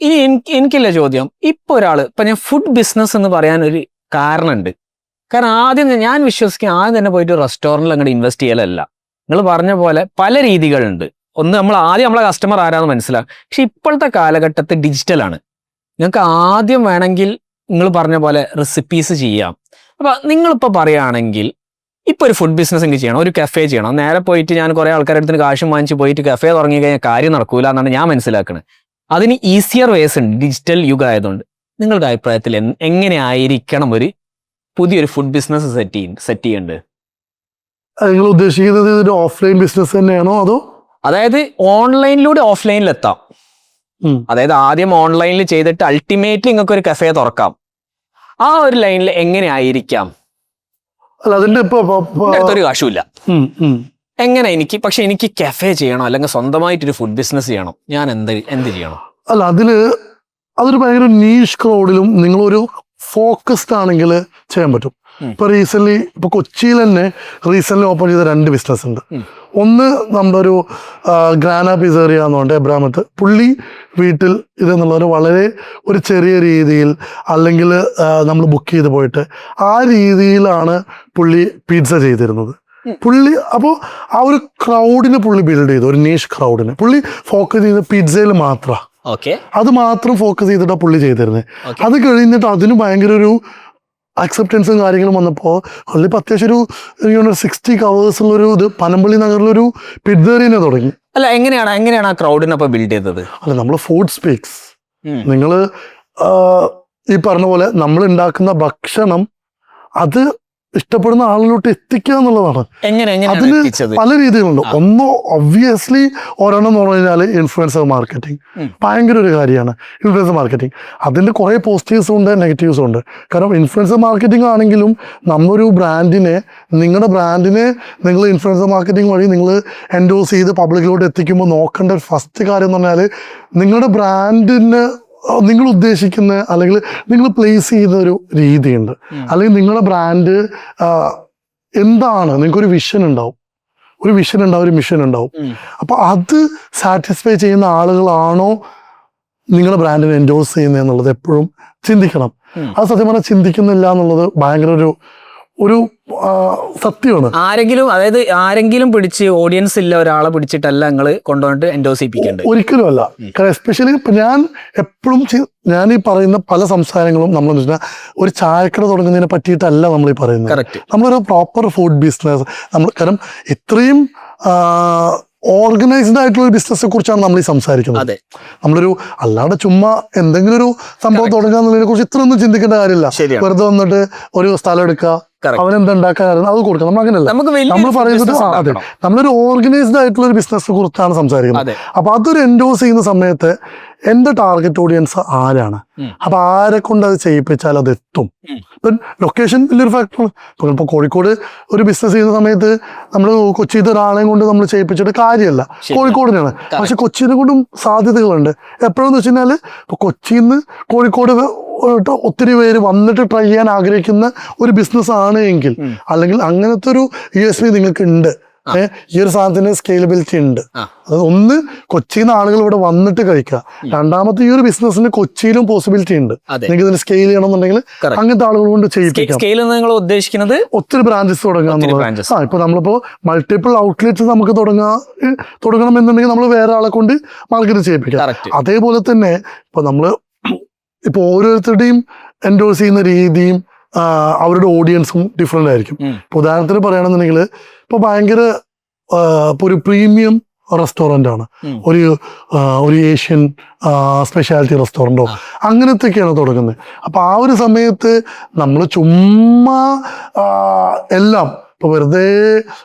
ഇനി എനിക്കില്ല ചോദ്യം. ഇപ്പൊ ഞാൻ ഫുഡ് ബിസിനസ് എന്ന് പറയാൻ ഒരു കാരണമുണ്ട്. കാരണം ആദ്യം ഞാൻ വിശ്വസിക്കും ആദ്യം തന്നെ പോയിട്ട് റെസ്റ്റോറൻറ്റിൽ അങ്ങോട്ട് ഇൻവെസ്റ്റ് ചെയ്യലല്ല. നിങ്ങൾ പറഞ്ഞ പോലെ പല രീതികളുണ്ട്. ഒന്ന് നമ്മളെ കസ്റ്റമർ ആരാന്ന് മനസ്സിലാക്കും. പക്ഷെ ഇപ്പോഴത്തെ കാലഘട്ടത്തിൽ ഡിജിറ്റലാണ്. നിങ്ങൾക്ക് ആദ്യം വേണമെങ്കിൽ നിങ്ങൾ പറഞ്ഞ പോലെ റെസിപ്പീസ് ചെയ്യാം. അപ്പൊ നിങ്ങളിപ്പോൾ പറയുകയാണെങ്കിൽ ഇപ്പൊ ഒരു ഫുഡ് ബിസിനസ് എനിക്ക് ചെയ്യണം, ഒരു കഫേ ചെയ്യണം. നേരെ പോയിട്ട് ഞാൻ കുറെ ആൾക്കാരുടെ അടുത്ത് കാശും വാങ്ങിച്ച് പോയിട്ട് കഫേ തുടങ്ങി കഴിഞ്ഞാൽ കാര്യം നടക്കൂല എന്നാണ് ഞാൻ മനസ്സിലാക്കുന്നത്. അതിന് ഈസിയർ വേസ് ഉണ്ട്, ഡിജിറ്റൽ യുഗം ആയതുകൊണ്ട്. നിങ്ങളുടെ അഭിപ്രായത്തിൽ എങ്ങനെ ആയിരിക്കണം ഒരു പുതിയൊരു ഫുഡ് ബിസിനസ് സെറ്റ് ചെയ്യേണ്ടത്? നിങ്ങൾ ഉദ്ദേശിക്കുന്നത് ഒരു ഓഫ്ലൈൻ ബിസിനസ് തന്നെയാണോ അതോ? അതായത് ഓൺലൈനിലൂടെ ഓഫ്ലൈനിൽ എത്താം. അതായത് ആദ്യം ഓൺലൈനിൽ ചെയ്തിട്ട് അൾട്ടിമേറ്റ്ലി നിങ്ങൾക്ക് ഒരു കഫേ തുറക്കാം. ആ ഒരു ലൈനിൽ എങ്ങനെ ആയിരിക്കാം? അല്ല, അതിന്റെ അടുത്തൊരു കാശുമില്ല. എങ്ങനെ എനിക്ക് കഫേ ചെയ്യണം, അല്ലെങ്കിൽ സ്വന്തമായിട്ടൊരു ഫുഡ് ബിസിനസ് ചെയ്യണം, ഞാൻ എന്ത് ചെയ്യണം? അല്ല, അതൊരു ഭയങ്കര നീഷ് ക്രൗഡിലും നിങ്ങളൊരു ഫോക്കസ്ഡ് ആണെങ്കിൽ ചെയ്യാൻ പറ്റും. ഇപ്പൊ കൊച്ചിയിൽ തന്നെ റീസെന്റ് ഓപ്പൺ ചെയ്ത 2 ബിസിനസ് ഉണ്ട്. ഒന്ന് നമ്മുടെ ഒരു ഗ്രാന പിസേറിയ എന്നുണ്ട് എബ്രാമത്ത്. പുള്ളി വീട്ടിൽ ഇതെന്നുള്ളൊരു വളരെ ഒരു ചെറിയ രീതിയിൽ, അല്ലെങ്കിൽ നമ്മൾ ബുക്ക് ചെയ്ത് പോയിട്ട് ആ രീതിയിലാണ് പുള്ളി പിസ്സ ചെയ്തിരുന്നത്. പുള്ളി അപ്പോൾ ആ ഒരു ക്രൗഡിന് പുള്ളി ബിൽഡ് ചെയ്തു, ഒരു നീഷ് ക്രൗഡിന്. പുള്ളി ഫോക്കസ് ചെയ്ത് പിസ്സയിൽ മാത്രമാണ്, അത് മാത്രം ഫോക്കസ് ചെയ്തിട്ടാണ് പുള്ളി ചെയ്തിരുന്നത്. അത് കഴിഞ്ഞിട്ട് അതിന് ഭയങ്കര ഒരു അക്സെപ്റ്റൻസും കാര്യങ്ങളും വന്നപ്പോൾ അതിലിപ്പോൾ അത്യാവശ്യം ഒരു 60 കവേഴ്സ് ഉള്ളൊരു ഇത് പനമ്പള്ളി നഗറിലൊരു പിസ്സേറിയനെ തുടങ്ങി. അല്ല, എങ്ങനെയാണ് ആ ക്രൗഡിനെ ബിൽഡ് ചെയ്തത്? അല്ല, നമ്മൾ ഫുഡ് സ്പീക്സ്. നിങ്ങൾ ഈ പറഞ്ഞ പോലെ നമ്മൾ ഉണ്ടാക്കുന്ന ഭക്ഷണം അത് ഇഷ്ടപ്പെടുന്ന ആളിലോട്ട് എത്തിക്കുക എന്നുള്ളതാണ്. അതിന് പല രീതികളുണ്ട്. ഒന്ന് ഒബ്വിയസ്ലി ഒരെണ്ണം എന്ന് പറഞ്ഞു കഴിഞ്ഞാൽ ഇൻഫ്ലുവൻസർ മാർക്കറ്റിംഗ് ഭയങ്കര ഒരു കാര്യമാണ്. ഇൻഫ്ലുവൻസർ മാർക്കറ്റിംഗ് അതിൻ്റെ കുറേ പോസിറ്റീവ്സും ഉണ്ട്, നെഗറ്റീവ്സും ഉണ്ട്. കാരണം ഇൻഫ്ലുവൻസർ മാർക്കറ്റിംഗ് ആണെങ്കിലും നമ്മളൊരു നിങ്ങളുടെ ബ്രാൻഡിനെ നിങ്ങൾ ഇൻഫ്ലുവൻസർ മാർക്കറ്റിംഗ് വഴി നിങ്ങൾ എൻഡോസ് ചെയ്ത് പബ്ലിക്കിലോട്ട് എത്തിക്കുമ്പോൾ നോക്കേണ്ട ഒരു ഫസ്റ്റ് കാര്യം എന്ന് പറഞ്ഞാൽ നിങ്ങളുടെ ബ്രാൻഡിന് നിങ്ങൾ ഉദ്ദേശിക്കുന്ന അല്ലെങ്കിൽ നിങ്ങൾ പ്ലേസ് ചെയ്യുന്ന ഒരു രീതിയുണ്ട്. അല്ലെങ്കിൽ നിങ്ങളുടെ ബ്രാൻഡ് എന്താണ്, നിങ്ങൾക്കൊരു വിഷൻ ഉണ്ടാവും, ഒരു മിഷൻ ഉണ്ടാവും. അപ്പൊ അത് സാറ്റിസ്ഫൈ ചെയ്യുന്ന ആളുകളാണോ നിങ്ങളുടെ ബ്രാൻഡിനെ എൻഡോസ് ചെയ്യുന്നത് എന്നുള്ളത് എപ്പോഴും ചിന്തിക്കണം. അത് സത്യം പറഞ്ഞാൽ ചിന്തിക്കുന്നില്ല എന്നുള്ളത് ഭയങ്കര ഒരു സത്യമാണ്. ആരെങ്കിലും പിടിച്ച് ഓഡിയൻസ് ഇല്ല ഒരാളെ പിടിച്ചിട്ടല്ല നിങ്ങൾ കൊണ്ടുവന്നിട്ട് എൻഡോസ് ചെയ്യിപ്പിക്കേണ്ടത്. ഒരിക്കലും അല്ല. എസ്പെഷ്യലി ഇപ്പൊ ഞാൻ എപ്പോഴും ഞാൻ ഈ പറയുന്ന പല സംസാരങ്ങളും നമ്മളെന്ന് വെച്ചാൽ ഒരു ചായക്കട തുടങ്ങുന്നതിനെ പറ്റിയിട്ടല്ല നമ്മൾ ഈ പറയുന്നത്. നമ്മളൊരു പ്രോപ്പർ ഫുഡ് ബിസിനസ് കാരണം ഇത്രയും ഓർഗനൈസ്ഡ് ആയിട്ടുള്ള ഒരു ബിസിനസിനെ കുറിച്ചാണ് നമ്മൾ ഈ സംസാരിക്കുന്നത്. നമ്മളൊരു അല്ലാതെ ചുമ്മാ എന്തെങ്കിലും ഒരു സംഭവം തുടങ്ങുക എന്നുള്ളതിനെ കുറിച്ച് ഇത്രയൊന്നും ചിന്തിക്കേണ്ട കാര്യമില്ല. വെറുതെ വന്നിട്ട് ഒരു സ്ഥലം എടുക്കുക, അവനെന്തുണ്ടാക്കാൻ അത് കൊടുക്കാം. നമ്മൾ അങ്ങനെയല്ല. നമ്മൾ പറയുന്നത് അതെ, നമ്മളൊരു ഓർഗനൈസ്ഡ് ആയിട്ടുള്ള ഒരു ബിസിനസിനെ കുറിച്ചാണ് സംസാരിക്കുന്നത്. അപ്പൊ അതൊരു എൻഡോസ് ചെയ്യുന്ന സമയത്ത് എന്റെ ടാർഗറ്റ് ഓഡിയൻസ് ആരാണ്, അപ്പൊ ആരെ കൊണ്ട് അത് ചെയ്യിപ്പിച്ചാൽ അത് എത്തും. ഇപ്പം ലൊക്കേഷൻ വലിയൊരു ഫാക്ടറാണ്. ഇപ്പൊ കോഴിക്കോട് ഒരു ബിസിനസ് ചെയ്യുന്ന സമയത്ത് നമ്മൾ കൊച്ചിയിലത്തെ ഒരാളെയും കൊണ്ട് നമ്മൾ ചെയ്യിപ്പിച്ചിട്ട് കാര്യമല്ല, കോഴിക്കോടിനാണ്. പക്ഷെ കൊച്ചിനെ കൊണ്ടും സാധ്യതകളുണ്ട്. എപ്പോഴെന്ന് വെച്ച് കഴിഞ്ഞാൽ ഇപ്പൊ കൊച്ചിയിൽ നിന്ന് കോഴിക്കോട് ഒത്തിരി പേര് വന്നിട്ട് ട്രൈ ചെയ്യാൻ ആഗ്രഹിക്കുന്ന ഒരു ബിസിനസ് ആണ് എങ്കിൽ, അല്ലെങ്കിൽ അങ്ങനത്തെ ഒരു USP നിങ്ങൾക്ക് ഉണ്ട്, ഈ ഒരു സാധനത്തിന് സ്കെയിലബിലിറ്റി ഉണ്ട്. അത് ഒന്ന്, കൊച്ചിയിൽ നിന്ന് ആളുകൾ ഇവിടെ വന്നിട്ട് കഴിക്കുക. രണ്ടാമത്തെ, ഈ ഒരു ബിസിനസ്സിന് കൊച്ചിയിലും പോസിബിലിറ്റി ഉണ്ട്. നിങ്ങൾക്ക് ഇതിന് സ്കെയിൽ ചെയ്യണമെന്നുണ്ടെങ്കിൽ അങ്ങനത്തെ ആളുകൾ കൊണ്ട് ചെയ്യിപ്പിക്കാം. ഉദ്ദേശിക്കുന്നത് ഒത്തിരി ബ്രാഞ്ചസ് തുടങ്ങുക എന്നുള്ളത്. ഇപ്പൊ നമ്മളിപ്പോ മൾട്ടിപ്പിൾ ഔട്ട്ലെറ്റ്സ് നമുക്ക് തുടങ്ങണം എന്നുണ്ടെങ്കിൽ നമ്മൾ വേറെ ആളെ കൊണ്ട് മാർക്കറ്റ് ചെയ്യിപ്പിക്കാം. അതേപോലെ തന്നെ ഇപ്പൊ ഓരോരുത്തരുടെയും എൻഡോസ് ചെയ്യുന്ന രീതിയും അവരുടെ ഓഡിയൻസും ഡിഫറെന്റ് ആയിരിക്കും. ഇപ്പൊ ഉദാഹരണത്തിന് പറയുകയാണെന്നുണ്ടെങ്കിൽ ഇപ്പൊ ഭയങ്കര ഇപ്പൊ ഒരു പ്രീമിയം റെസ്റ്റോറൻ്റ് ആണ്, ഒരു ഏഷ്യൻ സ്പെഷ്യാലിറ്റി റെസ്റ്റോറൻറ്റോ അങ്ങനത്തെയൊക്കെയാണ് തുടങ്ങുന്നത്. അപ്പൊ ആ ഒരു സമയത്ത് നമ്മൾ ചുമ്മാ എല്ലാം ഇപ്പൊ വെറുതെ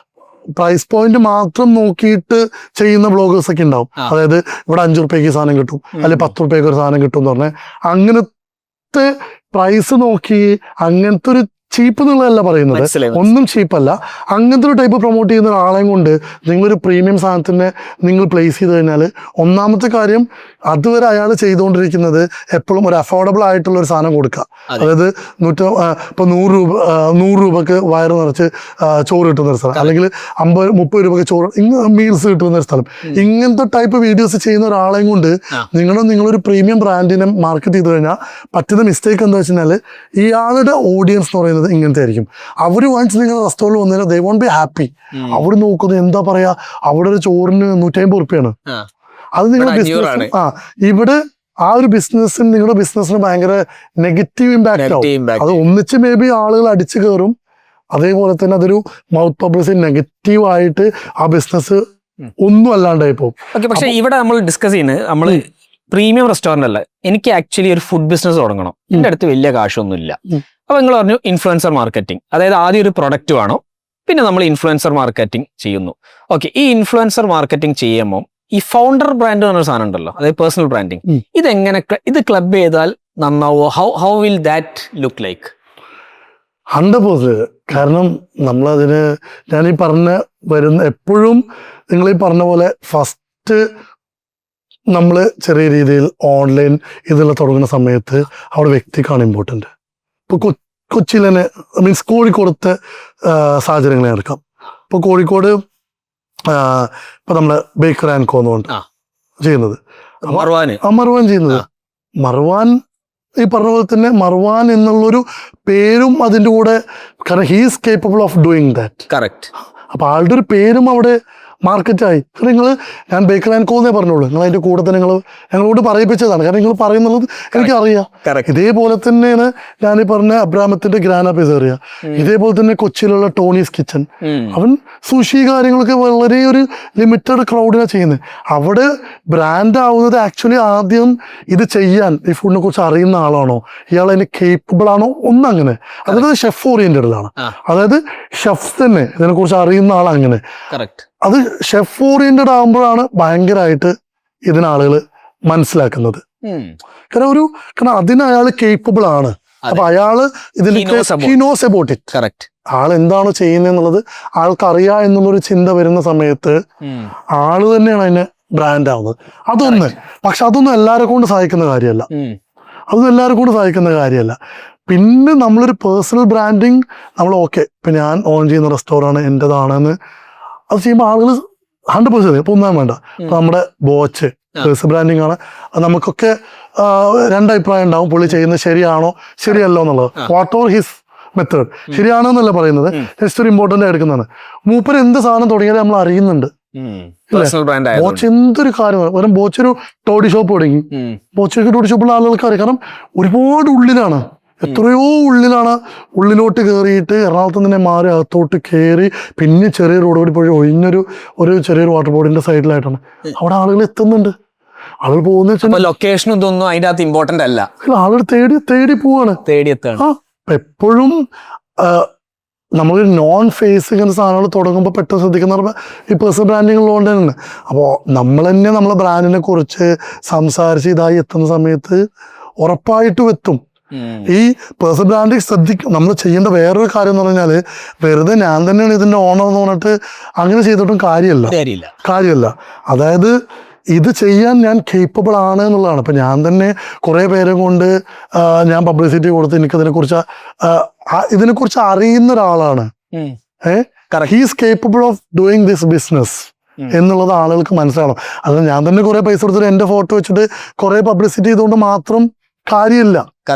പ്രൈസ് പോയിന്റ് മാത്രം നോക്കിയിട്ട് ചെയ്യുന്ന ബ്ലോഗേഴ്സ് ഒക്കെ ഉണ്ടാവും. അതായത് ഇവിടെ 5 രൂപയ്ക്ക് സാധനം കിട്ടും, അല്ലെങ്കിൽ 10 രൂപയ്ക്ക് ഒരു സാധനം കിട്ടും എന്ന് പറഞ്ഞാൽ അങ്ങനത്തെ പ്രൈസ് നോക്കി അങ്ങനത്തെ ഒരു ചീപ്പ് എന്നുള്ളതല്ല പറയുന്നത്, ഒന്നും ചീപ്പല്ല. അങ്ങനത്തെ ഒരു ടൈപ്പ് പ്രൊമോട്ട് ചെയ്യുന്ന ഒരാളെയും കൊണ്ട് നിങ്ങളൊരു പ്രീമിയം സാധനത്തിനെ നിങ്ങൾ പ്ലേസ് ചെയ്ത് കഴിഞ്ഞാൽ, ഒന്നാമത്തെ കാര്യം അതുവരെ അയാൾ ചെയ്തുകൊണ്ടിരിക്കുന്നത് എപ്പോഴും ഒരു അഫോർഡബിൾ ആയിട്ടുള്ള ഒരു സാധനം കൊടുക്കുക. അതായത് ഇപ്പോൾ 100 രൂപക്ക് വയറ് നിറച്ച് ചോറ് കിട്ടുന്ന ഒരു സ്ഥലം, അല്ലെങ്കിൽ 50-30 രൂപക്ക് ചോറ് മീൽസ് കിട്ടുന്ന ഒരു സ്ഥലം. ഇങ്ങനത്തെ ടൈപ്പ് വീഡിയോസ് ചെയ്യുന്ന ഒരാളെയും കൊണ്ട് നിങ്ങളൊരു പ്രീമിയം ബ്രാൻഡിനെ മാർക്കറ്റ് ചെയ്ത് കഴിഞ്ഞാൽ പറ്റുന്ന മിസ്റ്റേക്ക് എന്താ വെച്ച് കഴിഞ്ഞാൽ, ഇയാളുടെ ഓഡിയൻസ് എന്ന് പറയുന്നത് ഇങ്ങനത്തെ ആയിരിക്കും. അവർ വൺസ് നിങ്ങൾ റെസ്റ്റോറൻറ്റ് വന്നു കഴിഞ്ഞാൽ ദേ വോണ്ട് ബി ഹാപ്പി. അവർ നോക്കുന്നത് എന്താ പറയാ, അവിടെ ഒരു ചോറിന് 150 റുപ്യാണ്. അത് നിങ്ങളുടെ ബിസിനസ് ഇവിടെ ആ ഒരു ബിസിനസ്സിന്, നിങ്ങളുടെ ബിസിനസ്സിന് ഭയങ്കര നെഗറ്റീവ് ഇമ്പാക്ട് ആവും. അത് ഒന്നിച്ച് മേ ബി ആളുകൾ അടിച്ചു കയറും. അതേപോലെ തന്നെ അതൊരു മൗത്ത് പബ്ലിസിറ്റി നെഗറ്റീവായിട്ട് ആ ബിസിനസ് ഒന്നും അല്ലാണ്ടായി പോകും. പക്ഷെ ഇവിടെ നമ്മൾ ഡിസ്കസ് ചെയ്യുന്നത്, നമ്മൾ പ്രീമിയം റെസ്റ്റോറന്റ് അല്ല, എനിക്ക് ആക്ച്വലി ഒരു ഫുഡ് ബിസിനസ് തുടങ്ങണം, എൻ്റെ അടുത്ത് വലിയ കാശൊന്നുമില്ല. അപ്പൊ നിങ്ങൾ പറഞ്ഞു ഇൻഫ്ലുവൻസർ മാർക്കറ്റിംഗ്, അതായത് ആദ്യം ഒരു പ്രൊഡക്റ്റ് വേണം, പിന്നെ നമ്മൾ ഇൻഫ്ലുവൻസർ മാർക്കറ്റിംഗ് ചെയ്യുന്നു. ഓക്കെ, ഈ ഇൻഫ്ലുവൻസർ മാർക്കറ്റിംഗ് ചെയ്യുമ്പോൾ ഈ ഫൗണ്ടർ ബ്രാൻഡ് എന്നൊരു സാധനം ഉണ്ടല്ലോ, അതായത് പേഴ്സണൽ ബ്രാൻഡിങ്, ഇതെങ്ങനെ ഇത് ക്ലബ് ചെയ്താൽ നന്നാവോ? How will that look like? 100%. കാരണം നമ്മളതിന് ഞാനീ എപ്പോഴും നിങ്ങൾ ഈ പറഞ്ഞ പോലെ ഫസ്റ്റ് നമ്മൾ ചെറിയ രീതിയിൽ ഓൺലൈൻ ഇതെല്ലാം തുടങ്ങുന്ന സമയത്ത് അവിടെ വ്യക്തിക്കാണ് ഇമ്പോർട്ടൻറ്റ്. ഇപ്പോൾ കൊച്ചിയിൽ തന്നെ മീൻസ് കോഴിക്കോടത്തെ സാഹചര്യങ്ങളെ എടുക്കാം. ഇപ്പോൾ കോഴിക്കോട് ഇപ്പം നമ്മൾ ബേക്കർ ആൻഡ് കോ എന്നുകൊണ്ട് ചെയ്യുന്നത്, മർവാൻ ചെയ്യുന്നത്. മർവാൻ ഈ പറഞ്ഞ പോലെ തന്നെ മർവാൻ എന്നുള്ളൊരു പേരും അതിൻ്റെ കൂടെ, കാരണം he's capable of doing that. Correct. അപ്പോൾ ആളുടെ ഒരു പേരും അവിടെ മാർക്കറ്റായി. ഞാൻ ബേക്കർ ആൻഡ് കോ എന്നേ പറഞ്ഞോളൂ, നിങ്ങൾ അതിൻ്റെ കൂടെ തന്നെ ഞങ്ങളോട് പറയിപ്പിച്ചതാണ്. കാരണം നിങ്ങൾ പറയുന്നത് എനിക്കറിയാം. ഇതേപോലെ തന്നെയാണ് ഞാൻ ഈ പറഞ്ഞ അബ്രാമത്തിന്റെ ഗ്രാന പിസേറിയ, ഇതേപോലെ തന്നെ കൊച്ചിയിലുള്ള ടോണീസ് കിച്ചൺ. അവൻ സുഷി കാര്യങ്ങളൊക്കെ വളരെ ഒരു ലിമിറ്റഡ് ക്രൗഡിനാണ് ചെയ്യുന്നത്. അവിടെ ബ്രാൻഡ് ആവുന്നത് ആക്ച്വലി ആദ്യം ഇത് ചെയ്യാൻ ഈ ഫുഡിനെ കുറിച്ച് അറിയുന്ന ആളാണോ, ഇയാൾ അതിന് കേപ്പബിൾ ആണോ, ഒന്നങ്ങനെ. അതായത് ഷെഫ് ഓറിയന്റഡിലാണ്, അതായത് ഷെഫ് തന്നെ ഇതിനെക്കുറിച്ച് അറിയുന്ന ആളങ്ങനെ. അത് ഷെഫ് ഓറിയന്റഡ് ആകുമ്പോഴാണ് ഭയങ്കരമായിട്ട് ഇതിനാളുകൾ മനസ്സിലാക്കുന്നത്. കാരണം അതിന് അയാൾ കേപ്പബിൾ ആണ്. അപ്പൊ അയാള് ഇതിൽ ഹി നോസ് അബൌട്ട് ഇറ്റ്. ആൾ എന്താണോ ചെയ്യുന്നത് എന്നുള്ളത് ആൾക്കറിയാം എന്നുള്ളൊരു ചിന്ത വരുന്ന സമയത്ത് ആള് തന്നെയാണ് അതിന് ബ്രാൻഡ് ആവുന്നത്. അതൊന്ന്. പക്ഷെ അതൊന്നും എല്ലാവരെ കൊണ്ട് സാധിക്കുന്ന കാര്യമല്ല. പിന്നെ നമ്മളൊരു പേഴ്സണൽ ബ്രാൻഡിങ് നമ്മൾ ഇപ്പൊ ഞാൻ ഓൺ ചെയ്യുന്ന റെസ്റ്റോറൻ്റ് എൻ്റെതാണെന്ന് അത് ചെയ്യുമ്പോൾ ആളുകൾ 100% ഇപ്പൊ ഒന്നാം വേണ്ട. ഇപ്പൊ നമ്മുടെ ബോച്ച് പേഴ്സണൽ ബ്രാൻഡിങ് ആണ്. നമുക്കൊക്കെ രണ്ടഭിപ്രായം ഉണ്ടാവും, പുള്ളി ചെയ്യുന്നത് ശരിയാണോ ശരിയല്ലോ എന്നുള്ളത്. വാട്ട് ഓർ ഹിസ് മെത്തേഡ് ശരിയാണോ എന്നല്ല പറയുന്നത്, ജസ്റ്റ് ഒരു ഇമ്പോർട്ടൻ്റ് എടുക്കുന്നതാണ്. മൂപ്പര് എന്ത് സാധനം തുടങ്ങിയാലും നമ്മൾ അറിയുന്നുണ്ട്. ബോച്ച് എന്തൊരു കാര്യമാണ്. ബോച്ച് ഒരു ടോഡി ഷോപ്പ് തുടങ്ങി, ബോച്ചൊക്കെ ടോഡി ഷോപ്പുള്ള ആളുകൾക്ക് അറിയാം. കാരണം ഒരുപാട് ഉള്ളിലാണ്, എത്രയോ ഉള്ളിലോട്ട് കയറിയിട്ട് എറണാകുളത്ത് തന്നെ മാറി അകത്തോട്ട് കയറി പിന്നെ ചെറിയ റോഡ് കൂടി പോയി ഒരു ചെറിയൊരു വാട്ടർ ബോർഡിന്റെ സൈഡിലായിട്ടാണ് അവിടെ ആളുകൾ എത്തുന്നുണ്ട്. ആളുകൾ പോകുന്ന ലൊക്കേഷൻ ഇതൊന്നും അതിന്റെ അകത്ത് ഇമ്പോർട്ടന്റ് അല്ല, ആളുകൾ തേടി പോവാണ്. എപ്പോഴും നമ്മൾ നോൺ ഫേസ് ഇങ്ങനെ സാധനങ്ങൾ തുടങ്ങുമ്പോൾ പെട്ടെന്ന് ശ്രദ്ധിക്കുന്ന ഈ പേഴ്സണൽ ബ്രാൻഡിങ് ഉള്ളതുകൊണ്ട് തന്നെ. അപ്പോൾ നമ്മൾ തന്നെ നമ്മളെ ബ്രാൻഡിനെ കുറിച്ച് സംസാരിച്ച് ഇതായി എത്തുന്ന സമയത്ത് ഉറപ്പായിട്ടും എത്തും. ഈ പേഴ്സണൽ ബ്രാൻഡിങ് നമ്മൾ ചെയ്യേണ്ട വേറൊരു കാര്യം എന്ന് പറഞ്ഞാല്, വെറുതെ ഞാൻ തന്നെയാണ് ഇതിന്റെ ഓണർ എന്ന് പറഞ്ഞിട്ട് അങ്ങനെ ചെയ്തിട്ടും കാര്യമല്ല. അതായത് ഇത് ചെയ്യാൻ ഞാൻ കേപ്പബിൾ ആണ് എന്നുള്ളതാണ്. ഇപ്പൊ ഞാൻ തന്നെ കുറെ പേരെ കൊണ്ട് ഞാൻ പബ്ലിസിറ്റി കൊടുത്ത് ഇതിനെക്കുറിച്ച് അറിയുന്ന ഒരാളാണ്. He's capable of doing this business എന്നുള്ളത് ആളുകൾക്ക് മനസ്സിലാവണം. അത് ഞാൻ തന്നെ കുറെ പൈസ കൊടുത്തിട്ട് എന്റെ ഫോട്ടോ വെച്ചിട്ട് കുറെ പബ്ലിസിറ്റി ചെയ്തുകൊണ്ട് മാത്രം കാര്യമില്ല.